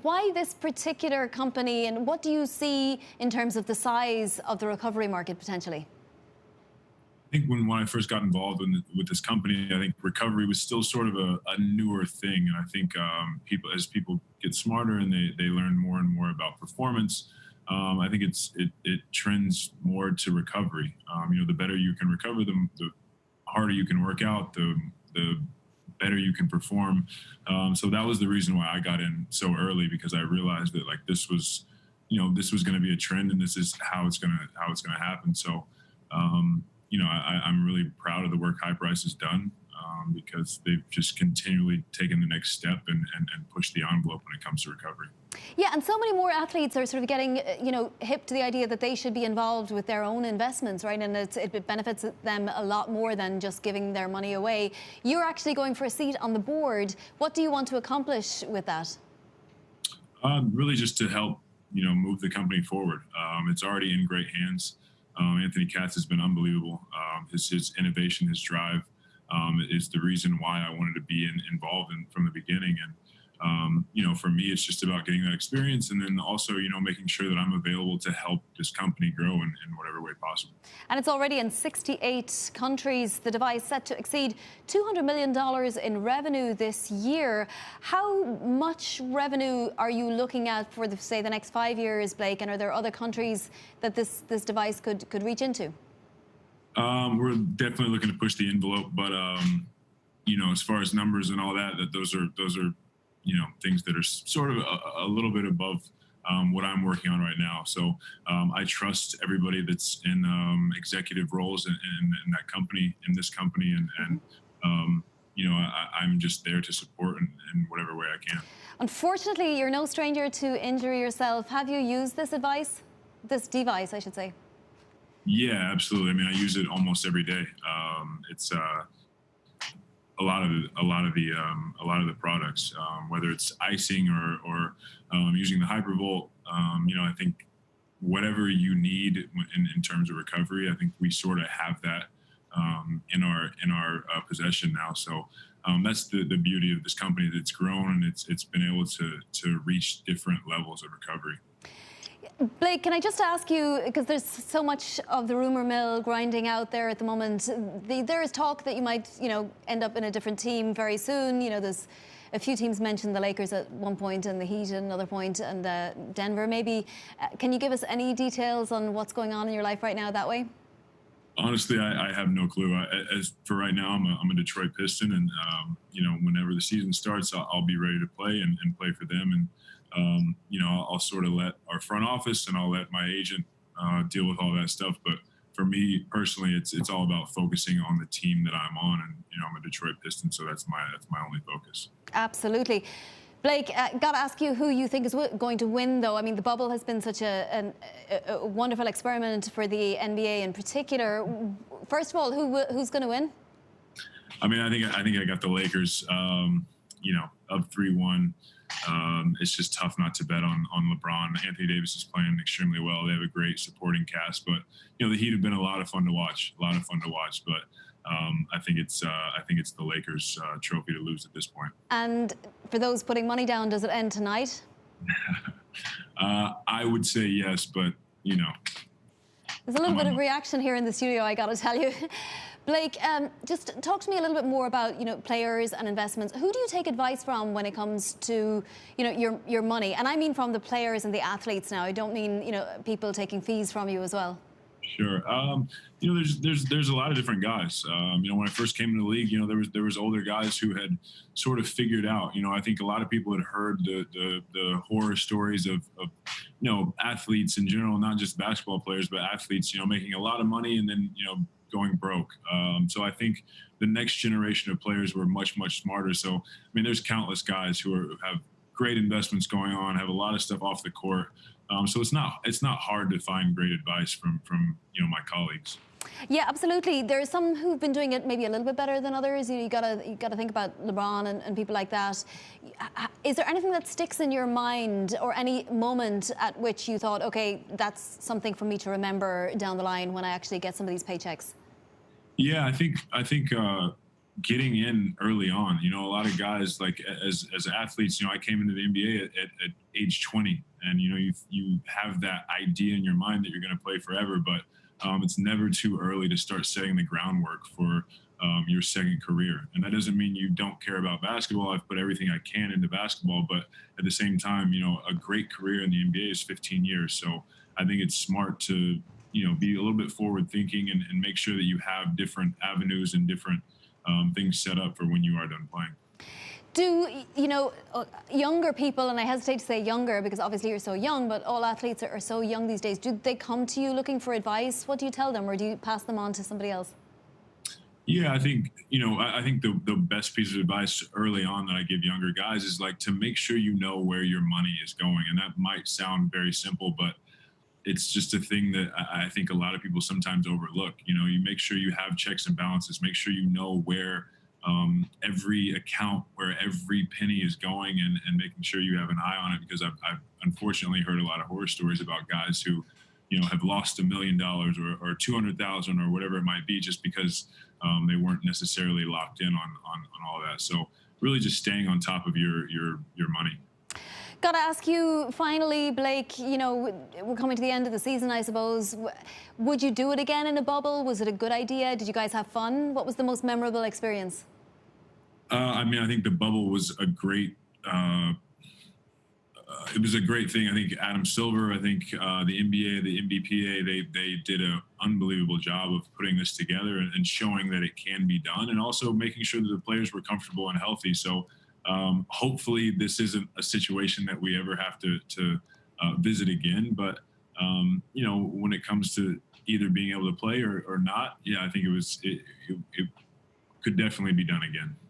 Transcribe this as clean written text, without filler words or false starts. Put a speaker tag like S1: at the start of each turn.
S1: Why this particular company, and what do you see in terms of the size of the recovery market potentially?
S2: I think when I first got involved with this company, I think recovery was still sort of a newer thing. And I think as people get smarter and they learn more and more about performance, I think it trends more to recovery. The better you can recover, the harder you can work out, the better you can perform. So that was the reason why I got in so early, because I realized that this was going to be a trend, and this is how it's going to happen. So, I'm really proud of the work Hyperice has done, because they've just continually taken the next step and pushed the envelope when it comes to recovery.
S1: Yeah, and so many more athletes are sort of getting, hip to the idea that they should be involved with their own investments, right? And it benefits them a lot more than just giving their money away. You're actually going for a seat on the board. What do you want to accomplish with that?
S2: Really just to help, move the company forward. It's already in great hands. Anthony Katz has been unbelievable. His innovation, his drive, is the reason why I wanted to be involved from the beginning. And for me, it's just about getting that experience, and then also, making sure that I'm available to help this company grow in whatever way possible.
S1: And it's already in 68 countries. The device set to exceed $200 million in revenue this year. How much revenue are you looking at for, say, the next 5 years, Blake? And are there other countries that this device could reach into?
S2: We're definitely looking to push the envelope, but as far as numbers and all that, those are things that are sort of a little bit above what I'm working on right now. So I trust everybody that's in executive roles in that company, in this company, and I'm just there to support in whatever way I can.
S1: Unfortunately, you're no stranger to injury yourself. Have you used this device, I should say?
S2: Yeah, absolutely. I mean, I use it almost every day. It's a lot of the products, whether it's icing or using the Hypervolt. I think whatever you need in terms of recovery, I think we sort of have that in our possession now. So that's the beauty of this company, that it's grown and it's been able to reach different levels of recovery.
S1: Blake, can I just ask you, because there's so much of the rumor mill grinding out there at the moment, there is talk that you might, end up in a different team very soon. There's a few teams mentioned, the Lakers at one point and the Heat at another point, and Denver maybe. Can you give us any details on what's going on in your life right now that way?
S2: Honestly, I have no clue. As for right now, I'm a Detroit Piston, and whenever the season starts, I'll be ready to play and play for them. And I'll sort of let our front office and I'll let my agent deal with all that stuff. But for me personally, it's all about focusing on the team that I'm on, and I'm a Detroit Piston, so that's my only focus.
S1: Absolutely. Blake, got to ask you who you think is going to win, though. I mean, the bubble has been such a wonderful experiment for the NBA in particular. First of all, who's going to win?
S2: I mean, I think I got the Lakers. Up 3-1. It's just tough not to bet on LeBron. Anthony Davis is playing extremely well. They have a great supporting cast, but the Heat have been a lot of fun to watch. But I think it's the Lakers' trophy to lose at this point.
S1: And for those putting money down, does it end tonight?
S2: I would say yes, but
S1: there's a little bit of reaction here in the studio, I got to tell you. Blake, just talk to me a little bit more about players and investments. Who do you take advice from when it comes to your money? And I mean from the players and the athletes now. I don't mean people taking fees from you as well.
S2: Sure. There's a lot of different guys. When I first came into the league, there was older guys who had sort of figured out. I think a lot of people had heard the horror stories of athletes in general, not just basketball players, but athletes, making a lot of money and then going broke. So I think the next generation of players were much smarter. So I mean, there's countless guys who have great investments going on, have a lot of stuff off the court. So it's not hard to find great advice from my colleagues.
S1: Yeah, absolutely. There are some who've been doing it maybe a little bit better than others. You gotta think about LeBron and people like that. Is there anything that sticks in your mind, or any moment at which you thought, okay, that's something for me to remember down the line when I actually get some of these paychecks?
S2: Yeah, I think getting in early on. You know, a lot of guys, like as athletes, you know, I came into the NBA at age 20, and you know, you have that idea in your mind that you're going to play forever, but it's never too early to start setting the groundwork for your second career. And that doesn't mean you don't care about basketball. I've put everything I can into basketball, but at the same time, you know, a great career in the NBA is 15 years. So I think it's smart to, you know, be a little bit forward thinking, and make sure that you have different avenues and different things set up for when you are done playing.
S1: Do you know younger people, and I hesitate to say younger because obviously you're so young, but all athletes are so young these days. Do they come to you looking for advice? What do you tell them, or do you pass them on to somebody else?
S2: Yeah, I think, you know, I think the best piece of advice early on that I give younger guys is like to make sure you know where your money is going. And that might sound very simple, but it's just a thing that I think a lot of people sometimes overlook. You know, you make sure you have checks and balances, make sure you know where every account, where every penny is going, and making sure you have an eye on it. Because I've unfortunately heard a lot of horror stories about guys who, you know, have lost $1 million or 200,000 or whatever it might be, just because they weren't necessarily locked in on all that. So really just staying on top of your money.
S1: Got to ask you finally, Blake, you know, we're coming to the end of the season, I suppose. Would you do it again in a bubble? Was it a good idea? Did you guys have fun? What was the most memorable experience?
S2: I mean, I think the bubble was a great. It was a great thing. I think Adam Silver, I think the NBA, the NBPA, they did an unbelievable job of putting this together, and showing that it can be done, and also making sure that the players were comfortable and healthy. So hopefully this isn't a situation that we ever have to visit again. But you know, when it comes to either being able to play or not, yeah, I think it could definitely be done again.